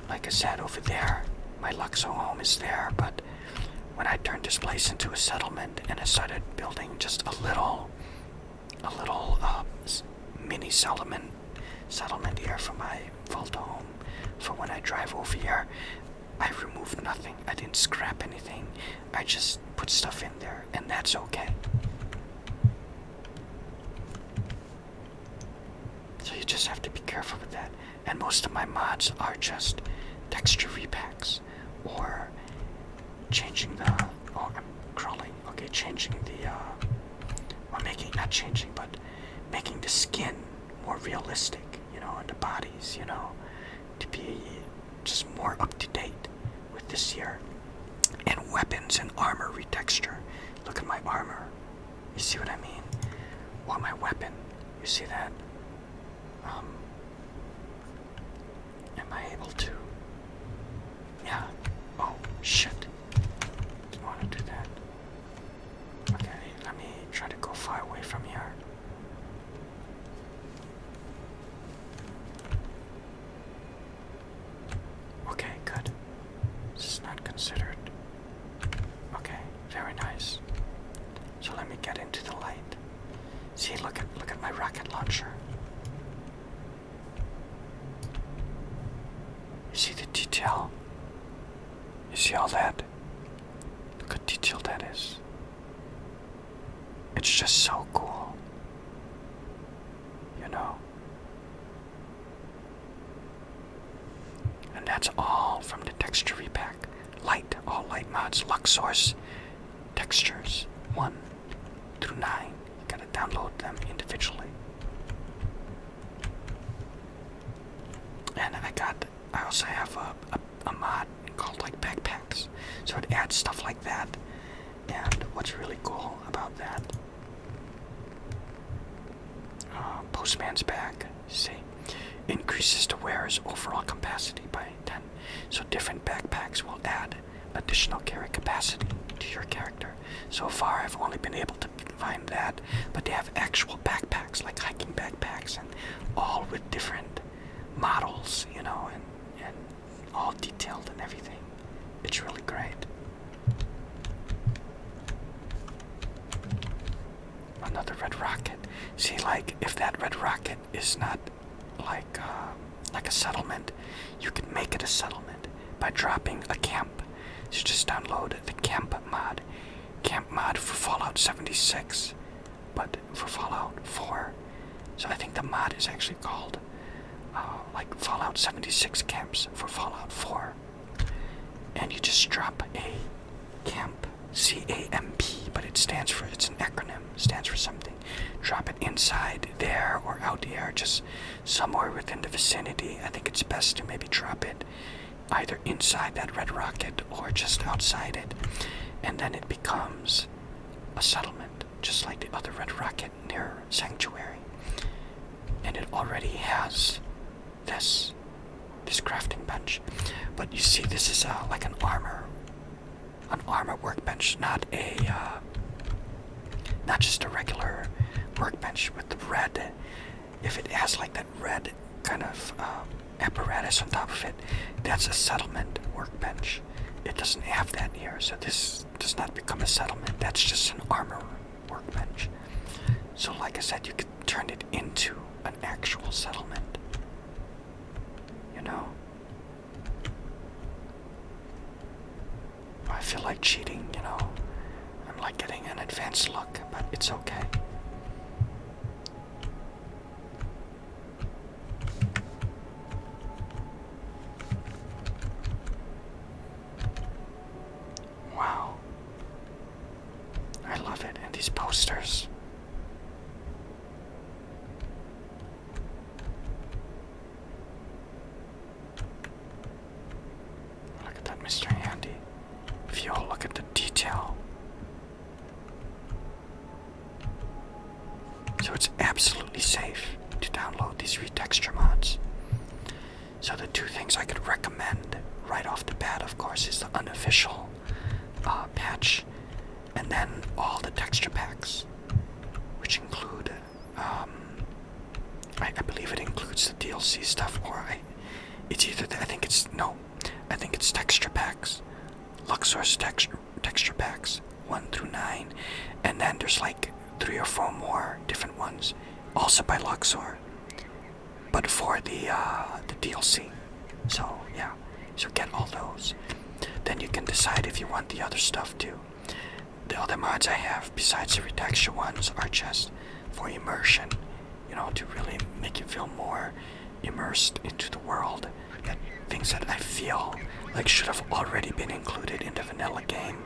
[SPEAKER 1] like I said over there, my Lux'O'Home is there, but when I turned this place into a settlement and I started building just a little mini settlement here for my vault home, for when I drive over here, I removed nothing. I didn't scrap anything. I just put stuff in there, and that's okay. So you just have to be careful with that. And most of my mods are just texture repacks, or changing the, oh, I'm crawling, okay, changing the, or making, not changing, but making the skin more realistic, you know, and the bodies, you know, to be just more up to date with this year. And weapons and armor retexture. Look at my armor. You see what I mean? Or my weapon. You see that? Am I able to? Yeah. Oh, shit. Didn't want to do that. Okay, let me try to go far away from here. Okay, good. This is not considered. Okay, very nice. So let me get into the light. See, look at my rocket launcher. You see the detail? You see all that? Look how detailed that is. It's just so cool. You know? And that's all from the texture repack. Light, all light mods, Lux'O'Home textures 1 through 9. You gotta download them individually. And I also have a mod called like backpacks, so it adds stuff like that. And what's really cool about that, Postman's bag, see, increases the wearer's overall capacity by 10. So different backpacks will add additional carry capacity to your character. So far I've only been able to find that, but they have actual backpacks, like hiking backpacks, and all with different models, you know, and all detailed and everything. It's really great. Another red rocket. See, like, if that red rocket is not like a settlement, you can make it a settlement by dropping a camp. So just download the camp mod. Camp mod for Fallout 76, but for Fallout 4. So I think the mod is actually called like Fallout 76 camps for Fallout 4. And you just drop a camp, C-A-M-P, but it's an acronym, stands for something. Drop it inside there or out here, just somewhere within the vicinity. I think it's best to maybe drop it either inside that red rocket or just outside it. And then it becomes a settlement, just like the other red rocket near Sanctuary. And it already has this crafting bench. But you see, this is like an armor workbench, not just a regular workbench with the red. If it has like that red kind of apparatus on top of it, that's a settlement workbench. It doesn't have that here, so this does not become a settlement. That's just an armor workbench. So like I said, you could turn it into an actual settlement. You know? I feel like cheating, you know? I'm like getting an advanced look, but it's okay. So it's absolutely safe to download these retexture mods. So the two things I could recommend right off the bat, of course, is the unofficial patch, and then all the texture packs, which include, I believe it includes the DLC stuff, or it's either, I think it's texture packs, Lux'O'Home's texture packs, 1 through 9, and then there's like 3 or 4 more different ones, also by Lux'O'Home, but for the DLC. So yeah, so get all those. Then you can decide if you want the other stuff too. The other mods I have, besides the retexture ones, are just for immersion, you know, to really make you feel more immersed into the world. Things that I feel like should have already been included in the vanilla game,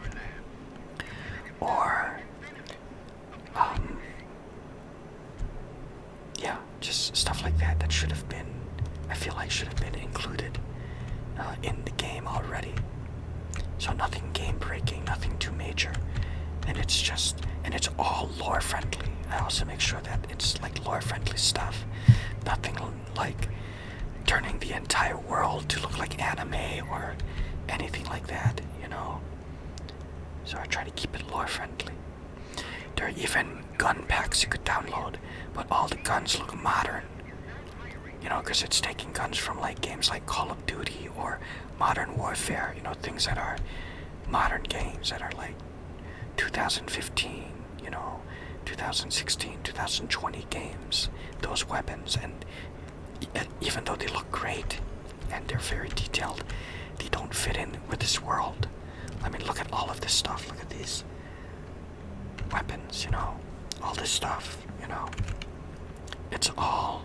[SPEAKER 1] or yeah, just stuff like that that should have been, I feel like should have been included in the game already. So nothing game breaking, nothing too major, and it's all lore friendly. I also make sure that it's like lore friendly stuff, nothing like turning the entire world to look like anime or anything like that, you know. So I try to keep it lore friendly. There are even gun packs you could download, but all the guns look modern, you know, because it's taking guns from like games like Call of Duty or Modern Warfare, you know, things that are modern games that are like 2015, you know, 2016, 2020 games, those weapons. And even though they look great and they're very detailed, they don't fit in with this world. I mean, look at all of this stuff. Look at these weapons, you know, all this stuff, you know. It's all,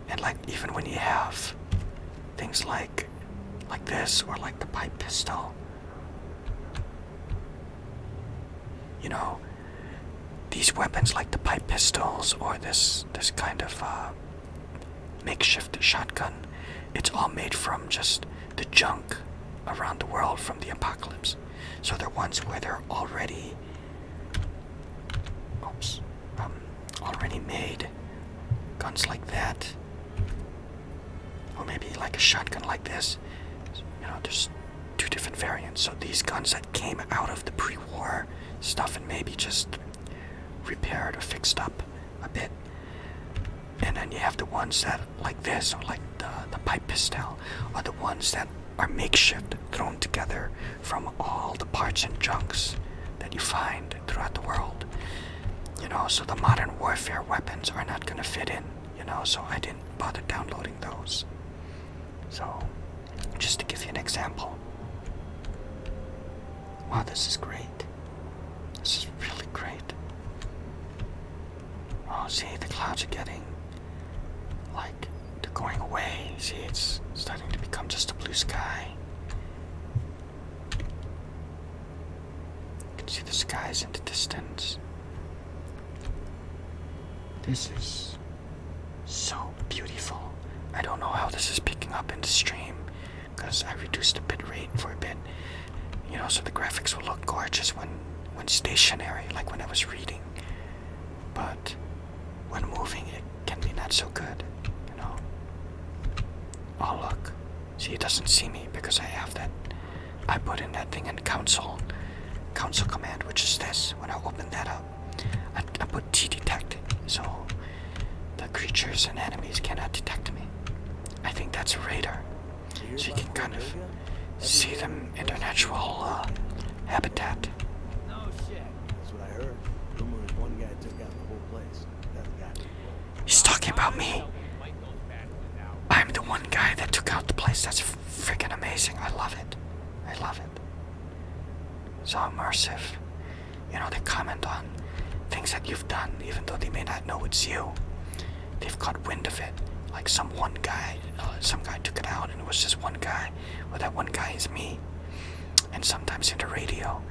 [SPEAKER 1] and like even when you have things like this, or like the pipe pistol, you know, these weapons like the pipe pistols or this kind of makeshift shotgun, it's all made from just the junk around the world from the apocalypse. So they're ones where they're already already made guns like that, or maybe like a shotgun like this. You know, there's 2 different variants. So these guns that came out of the pre-war stuff and maybe just repaired or fixed up a bit. And then you have the ones that like this, or like the pipe pistol, or the ones that are makeshift, thrown together from all the parts and junks that you find throughout the world. You know, so the modern warfare weapons are not gonna fit in, you know, so I didn't bother downloading those. So, just to give you an example. Wow, this is great. This is really great. Oh, see, the clouds are getting, like, they're going away. See, it's starting to become just a blue sky. You can see the skies in the distance. This is so beautiful. I don't know how this is picking up in the stream, because I reduced the bit rate for a bit, you know, so the graphics will look gorgeous when stationary, like when I was reading. But when moving, it can be not so good, you know. Oh, look. See, it doesn't see me because I have that. I put in that thing in console command, which is this. When I open that up, I put T-detect, so the creatures and enemies cannot detect me. I think that's a radar, so you can kind of see them in their natural habitat.
[SPEAKER 4] No shit. That's what I heard. Rumor is one guy took out the whole place. That guy.
[SPEAKER 1] He's talking about me. I'm the one guy that took out the place. That's freaking amazing. I love it. I love it. So immersive. You know, they comment on things that you've done, even though they may not know it's you. They've caught wind of it. Like some guy took it out, and it was just one guy. Well, that one guy is me. And sometimes in the radio,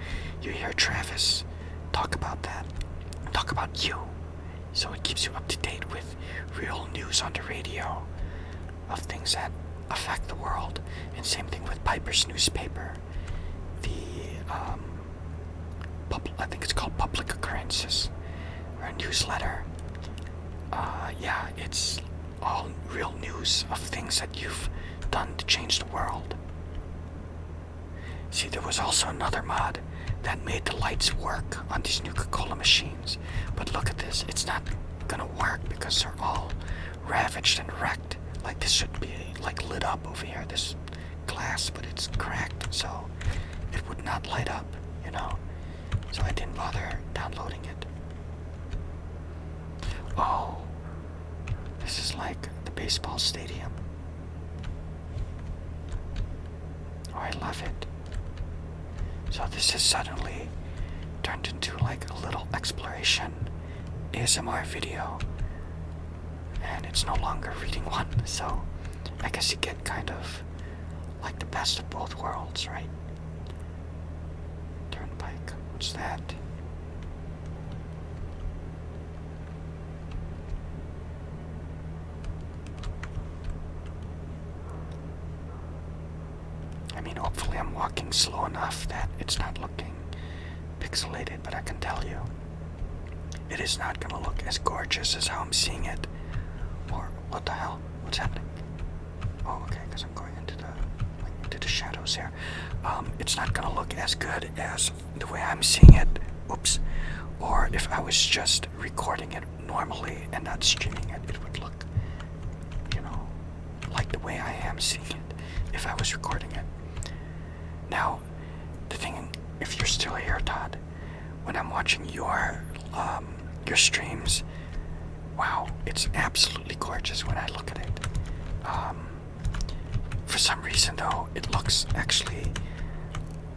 [SPEAKER 1] you hear Travis talk about that, talk about you. So it keeps you up to date with real news on the radio of things that affect the world. And same thing with Piper's newspaper. I think it's called Public Occurrences, or a newsletter. yeah, it's all real news of things that you've done to change the world. See, there was also another mod that made the lights work on these Nuka-Cola machines. But look at this, it's not gonna work because they're all ravaged and wrecked. Like this should be like lit up over here, this glass, but it's cracked, so it would not light up, you know? So I didn't bother downloading it. Oh, this is like the baseball stadium. Oh, I love it. So this has suddenly turned into like a little exploration ASMR video. And it's no longer reading one, so I guess you get kind of like the best of both worlds, right? Turnpike, what's that? I mean, hopefully I'm walking slow enough that it's not looking pixelated, but I can tell you, it is not gonna look as gorgeous as how I'm seeing it. Or, what the hell? What's happening? Oh, okay, because I'm going into the shadows here. It's not gonna look as good as the way I'm seeing it. Oops. Or if I was just recording it normally and not streaming it, it would look, you know, like the way I am seeing it if I was recording it. Now, the thing, if you're still here, Todd, when I'm watching your streams, wow, it's absolutely gorgeous when I look at it. For some reason, though, it looks actually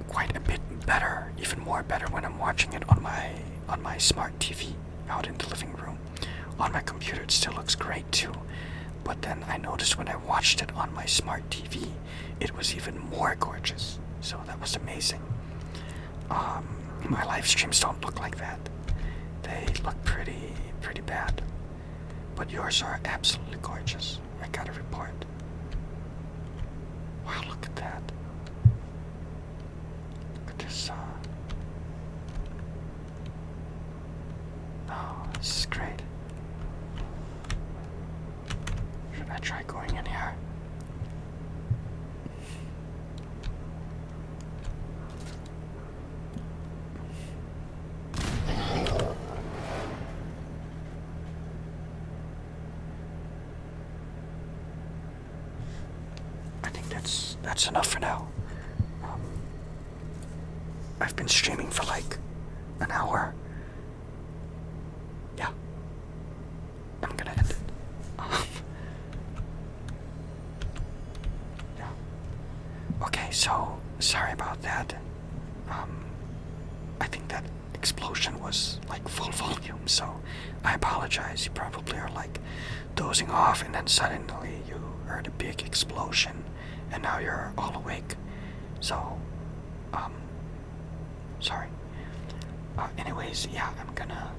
[SPEAKER 1] quite a bit better, even more better when I'm watching it on my smart TV out in the living room. On my computer, it still looks great too. But then I noticed when I watched it on my smart TV, it was even more gorgeous. So that was amazing. My live streams don't look like that. They look pretty bad. But yours are absolutely gorgeous. I gotta report. Wow, look at that. Look at this, oh, this is great. Should I try going in here? That's enough for now. I've been streaming for like an hour. Yeah. I'm gonna end it. Yeah. Okay, so sorry about that. I think that explosion was like full volume, so I apologize. You probably are like dozing off and then suddenly you heard a big explosion. And now you're all awake. So, sorry. Anyways, yeah, I'm gonna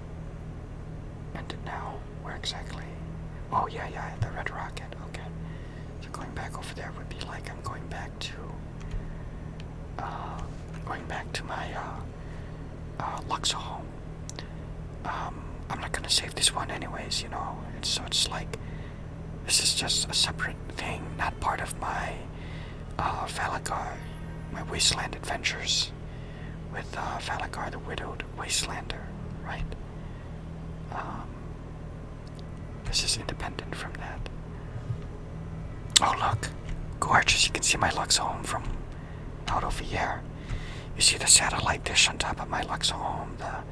[SPEAKER 1] end it now. Where exactly? Oh, yeah, the Red Rocket. Okay. So going back over there would be like I'm going back to my Lux'O'Home. I'm not gonna save this one anyways, you know. It's like this is just a separate thing, not part of my Valagar, my Wasteland adventures with Valagar the Widowed Wastelander, right? This is independent from that. Oh look, gorgeous, you can see my Lux'O'Home from out over here. You see the satellite dish on top of my Lux'O'Home, the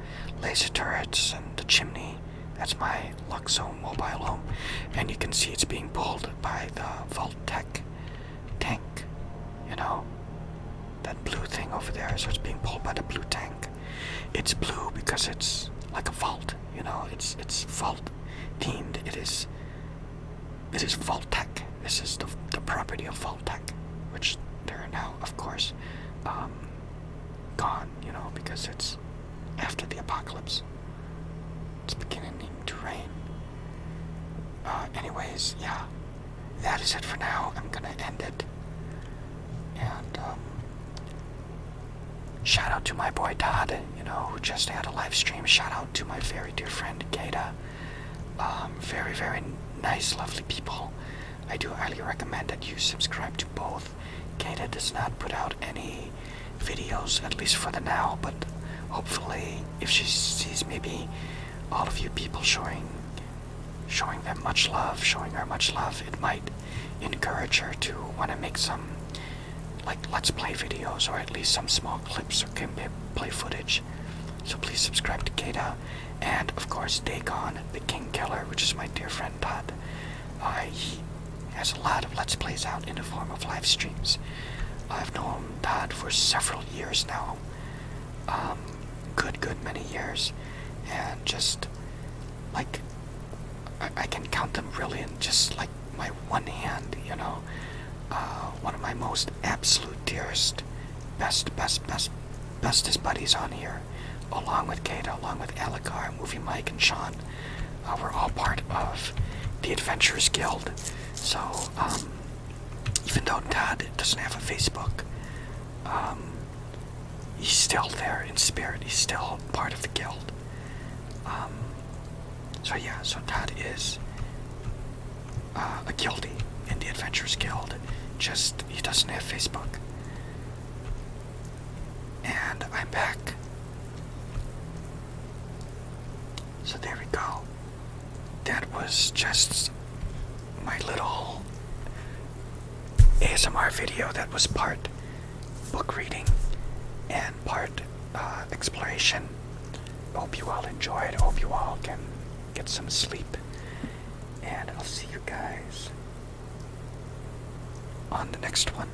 [SPEAKER 1] laser turrets and the chimney. That's my Lux'O'Home mobile home. And you can see it's being pulled by the Vault-Tec tank. You know, that blue thing over there, so it's being pulled by the blue tank. It's blue because it's like a vault, you know, it's vault themed. It is Vault-Tec. This is the property of Vault-Tec, which they're now, of course, gone, you know, because it's after the apocalypse. It's beginning to rain. Anyways, yeah, that is it for now. I'm gonna end it. And shout out to my boy Todd, you know, who just had a live stream. Shout out to my very dear friend Gata. Very, very nice, lovely people. I do highly recommend that you subscribe to both. Kata does not put out any videos, at least for the now, but hopefully if she sees maybe all of you people showing them much love, showing her much love, it might encourage her to want to make some like let's play videos, or at least some small clips or gameplay footage. So please subscribe to Kata, and of course Dagon, the King Killer, which is my dear friend Todd. He has a lot of Let's Plays out in the form of live streams. I've known Todd for several years now, good many years, and just like I can count them really in just like my one hand, you know. One of my most absolute dearest, bestest buddies on here, along with Kata, along with Alicar, Movie Mike, and Sean. We're all part of the Adventurers Guild. So, even though Todd doesn't have a Facebook, he's still there in spirit. He's still part of the guild. So yeah, so Todd is a guildie in the Adventurers Guild. Just, he doesn't have Facebook. And I'm back. So there we go. That was just my little ASMR video that was part book reading and part exploration. Hope you all enjoyed. Hope you all can get some sleep. And I'll see you guys on the next one.